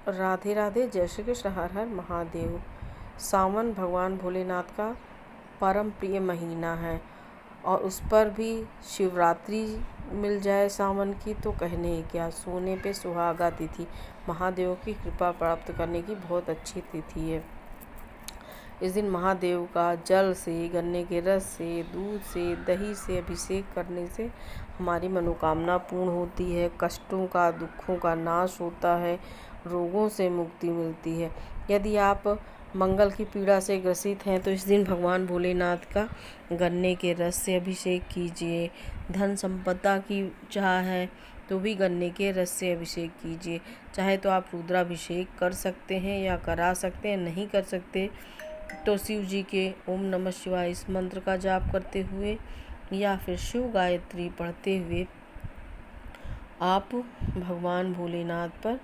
राधे राधे, जय श्री कृष्ण, हर हर महादेव। सावन भगवान भोलेनाथ का परम प्रिय महीना है और उस पर भी शिवरात्रि मिल जाए सावन की तो कहने ही क्या। सोने पे सुहागा तिथि, महादेव की कृपा प्राप्त करने की बहुत अच्छी तिथि है। इस दिन महादेव का जल से, गन्ने के रस से, दूध से, दही से अभिषेक करने से हमारी मनोकामना पूर्ण होती है, कष्टों का, दुखों का नाश होता है, रोगों से मुक्ति मिलती है। यदि आप मंगल की पीड़ा से ग्रसित हैं तो इस दिन भगवान भोलेनाथ का गन्ने के रस से अभिषेक कीजिए। धन संपदा की चाह है तो भी गन्ने के रस से अभिषेक कीजिए। चाहे तो आप रुद्राभिषेक कर सकते हैं या करा सकते हैं, नहीं कर सकते तो शिव जी के ओम नमः शिवाय इस मंत्र का जाप करते हुए या फिर शिव गायत्री पढ़ते हुए आप भगवान भोलेनाथ पर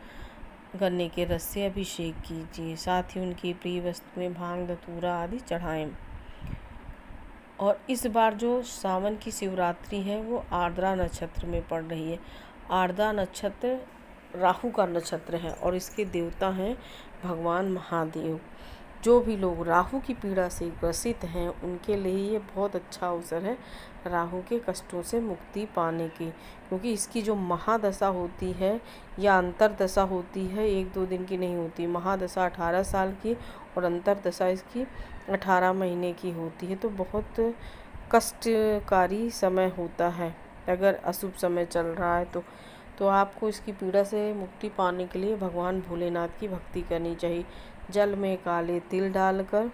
गन्ने के रस से अभिषेक कीजिए। साथ ही उनकी प्रिय वस्तुएं भांग, धतूरा आदि चढ़ाएं। और इस बार जो सावन की शिवरात्रि है वो आर्द्रा नक्षत्र में पड़ रही है। आर्द्रा नक्षत्र राहु का नक्षत्र है और इसके देवता हैं भगवान महादेव। जो भी लोग राहु की पीड़ा से ग्रसित हैं उनके लिए ये बहुत अच्छा अवसर है राहु के कष्टों से मुक्ति पाने की, क्योंकि इसकी जो महादशा होती है या अंतरदशा होती है 1-2 दिन की नहीं होती। महादशा 18 साल की और अंतरदशा इसकी 18 महीने की होती है। तो बहुत कष्टकारी समय होता है अगर अशुभ समय चल रहा है तो आपको इसकी पीड़ा से मुक्ति पाने के लिए भगवान भोलेनाथ की भक्ति करनी चाहिए। जल में काले तिल डालकर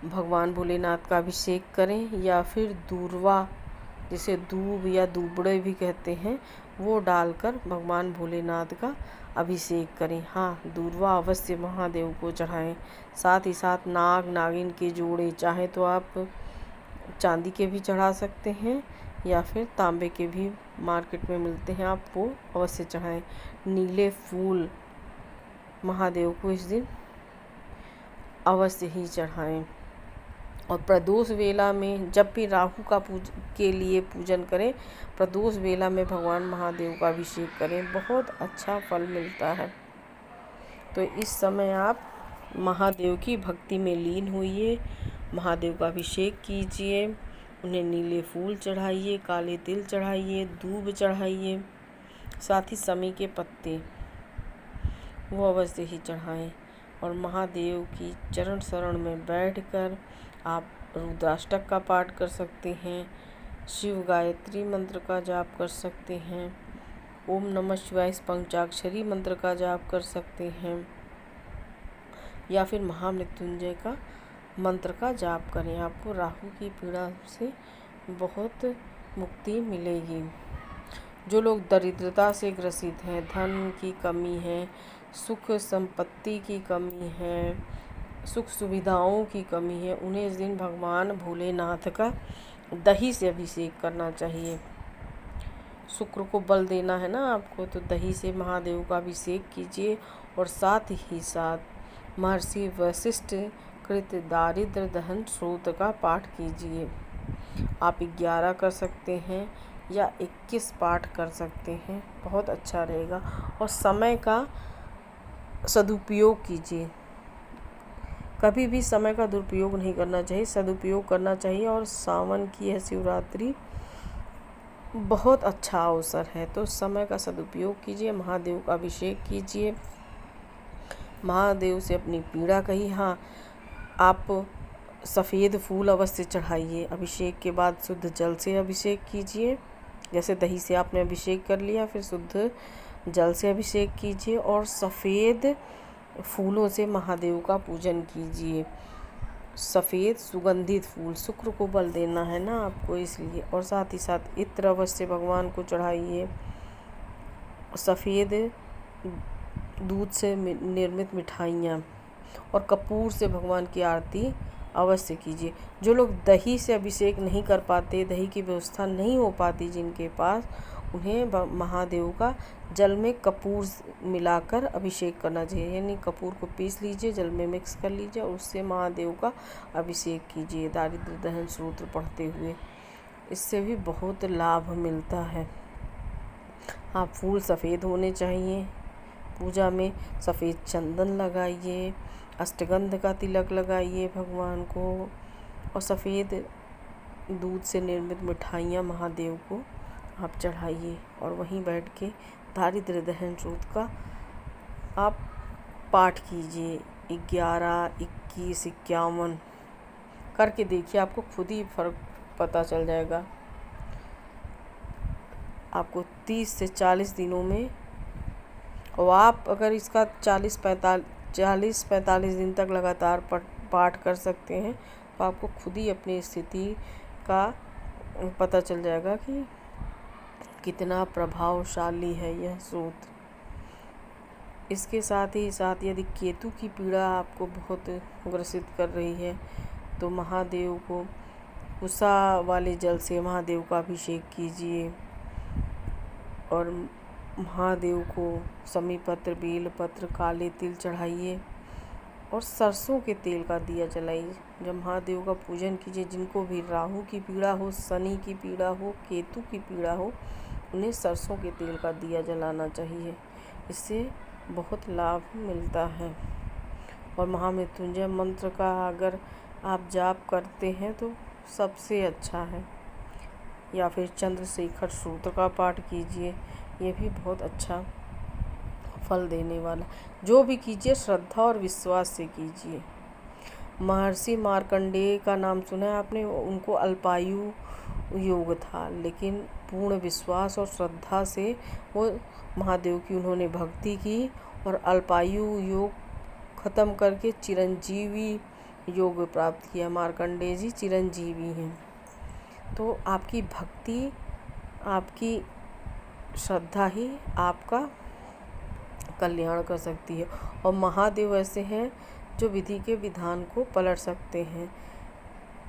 भगवान भोलेनाथ का अभिषेक करें या फिर दूर्वा, जिसे दूब या दूबड़े भी कहते हैं, वो डालकर भगवान भोलेनाथ का अभिषेक करें। हाँ, दूर्वा अवश्य महादेव को चढ़ाएं। साथ ही साथ नाग नागिन के जोड़े चाहे तो आप चांदी के भी चढ़ा सकते हैं या फिर तांबे के भी मार्केट में मिलते हैं, आप वो अवश्य चढ़ाएं। नीले फूल महादेव को इस दिन अवश्य ही चढ़ाएं। और प्रदोष वेला में जब भी राहु का के लिए पूजन करें, प्रदोष वेला में भगवान महादेव का अभिषेक करें, बहुत अच्छा फल मिलता है। तो इस समय आप महादेव की भक्ति में लीन होइए, महादेव का अभिषेक कीजिए, उन्हें नीले फूल चढ़ाइए, काले तिल चढ़ाइए, दूब चढ़ाइए, साथ ही समी के पत्ते वो अवश्य ही चढ़ाएं। और महादेव की चरण शरण में बैठकर आप रुद्राष्टक का पाठ कर सकते हैं, शिव गायत्री मंत्र का जाप कर सकते हैं, ओम नमः शिवाय इस पंचाक्षरी मंत्र का जाप कर सकते हैं या फिर महामृत्युंजय का मंत्र का जाप करें। आपको राहु की पीड़ा से बहुत मुक्ति मिलेगी। जो लोग दरिद्रता से ग्रसित हैं, धन की कमी है, सुख संपत्ति की कमी है, सुख सुविधाओं की कमी है, उन्हें इस दिन भगवान भोलेनाथ का दही से अभिषेक करना चाहिए। शुक्र को बल देना है ना आपको, तो दही से महादेव का अभिषेक कीजिए और साथ ही साथ महर्षि वशिष्ठ कृत दारिद्र दहन स्रोत का पाठ कीजिए। आप 11 कर सकते हैं या 21 पाठ कर सकते हैं, बहुत अच्छा रहेगा। और समय का सदुपयोग कीजिए, कभी भी समय का दुरुपयोग नहीं करना चाहिए, सदुपयोग करना चाहिए। और सावन की यह शिवरात्रि बहुत अच्छा अवसर है, तो समय का सदुपयोग कीजिए, महादेव का अभिषेक कीजिए, महादेव से अपनी पीड़ा कही। हाँ, आप सफ़ेद फूल अवश्य चढ़ाइए। अभिषेक के बाद शुद्ध जल से अभिषेक कीजिए, जैसे दही से आपने अभिषेक कर लिया, फिर शुद्ध जल से अभिषेक कीजिए और सफ़ेद फूलों से महादेव का पूजन कीजिए। सफ़ेद सुगंधित फूल, शुक्र को बल देना है ना आपको, इसलिए। और साथ ही साथ इत्र अवश्य भगवान को चढ़ाइए। सफ़ेद दूध से निर्मित मिठाइयाँ और कपूर से भगवान की आरती अवश्य कीजिए। जो लोग दही से अभिषेक नहीं कर पाते, दही की व्यवस्था नहीं हो पाती जिनके पास, उन्हें महादेव का जल में कपूर मिलाकर अभिषेक करना चाहिए। यानी कपूर को पीस लीजिए, जल में मिक्स कर लीजिए और उससे महादेव का अभिषेक कीजिए दारिद्र्य दहन स्तोत्र पढ़ते हुए। इससे भी बहुत लाभ मिलता है। हाँ, फूल सफ़ेद होने चाहिए, पूजा में सफ़ेद चंदन लगाइए, अष्टगंध का तिलक लगाइए भगवान को, और सफ़ेद दूध से निर्मित मिठाइयाँ महादेव को आप चढ़ाइए। और वहीं बैठ के दारिद्र्य दहन सूत्र का आप पाठ कीजिए। 11, 21, 51 करके देखिए, आपको खुद ही फर्क पता चल जाएगा। आपको 30 से 40 दिनों में, और आप अगर इसका 40-45 दिन तक लगातार पाठ कर सकते हैं तो आपको खुद ही अपनी स्थिति का पता चल जाएगा कि कितना प्रभावशाली है यह सूत्र। इसके साथ ही साथ यदि केतु की पीड़ा आपको बहुत ग्रसित कर रही है तो महादेव को उषा वाले जल से महादेव का अभिषेक कीजिए, और महादेव को समीपत्र, बेलपत्र, काले तिल चढ़ाइए, और सरसों के तेल का दिया जलाइए। जब महादेव का पूजन कीजिए, जिनको भी राहु की पीड़ा हो, शनि की पीड़ा हो, केतु की पीड़ा हो, उन्हें सरसों के तेल का दिया जलाना चाहिए। इससे बहुत लाभ मिलता है। और महामृत्युंजय मंत्र का अगर आप जाप करते हैं तो सबसे अच्छा है, या फिर चंद्रशेखर सूत्र का पाठ कीजिए, ये भी बहुत अच्छा फल देने वाला। जो भी कीजिए श्रद्धा और विश्वास से कीजिए। महर्षि मार्कंडेय का नाम सुना है आपने, उनको अल्पायु योग था, लेकिन पूर्ण विश्वास और श्रद्धा से वो महादेव की उन्होंने भक्ति की और अल्पायु योग ख़त्म करके चिरंजीवी योग प्राप्त किया। मार्कंडेय जी चिरंजीवी हैं। तो आपकी भक्ति, आपकी श्रद्धा ही आपका कल्याण कर सकती है। और महादेव ऐसे हैं जो विधि के विधान को पलट सकते हैं।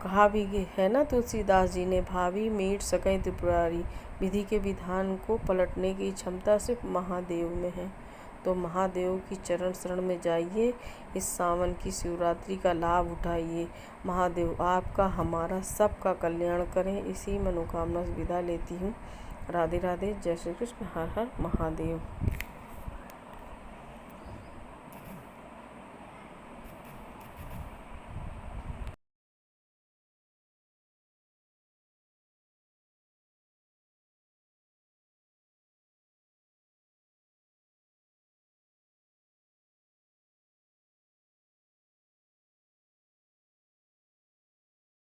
कहा भी है ना तुलसीदास जी ने, भावी मेट सकै त्रिपुरारी। विधि के विधान को पलटने की क्षमता सिर्फ महादेव में है। तो महादेव की चरण शरण में जाइए, इस सावन की शिवरात्रि का लाभ उठाइए। महादेव आपका, हमारा, सबका कल्याण करें, इसी मनोकामना से विदा लेती हूँ। राधे राधे, जय श्री कृष्ण, हर हर महादेव।